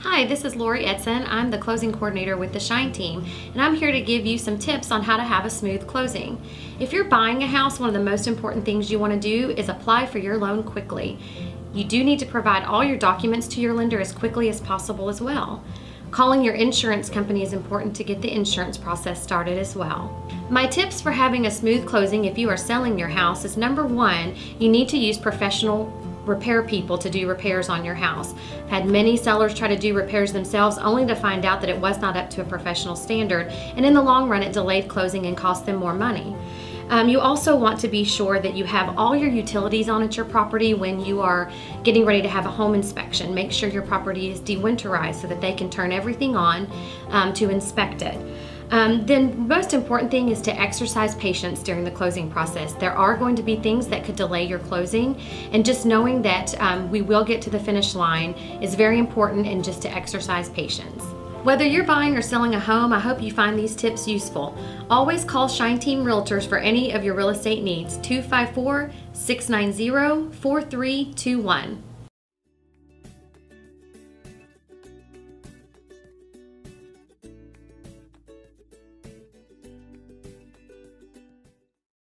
Hi, this is Lori Edson. I'm the closing coordinator with the Shine team, and I'm here to give you some tips on how to have a smooth closing. If you're buying a house, one of the most important things you want to do is apply for your loan quickly. You do need to provide all your documents to your lender as quickly as possible as well. Calling your insurance company is important to get the insurance process started as well. My tips for having a smooth closing if you are selling your house is number one, you need to use professional repair people to do repairs on your house. I've had many sellers try to do repairs themselves only to find out that it was not up to a professional standard, and in the long run it delayed closing and cost them more money. You also want to be sure that you have all your utilities on at your property when you are getting ready to have a home inspection. Make sure your property is de-winterized so that they can turn everything on to inspect it. Then most important thing is to exercise patience during the closing process. There are going to be things that could delay your closing, and just knowing that we will get to the finish line is very important, and just to exercise patience. Whether you're buying or selling a home, I hope you find these tips useful. Always call Shine Team Realtors for any of your real estate needs. 254-690-4321.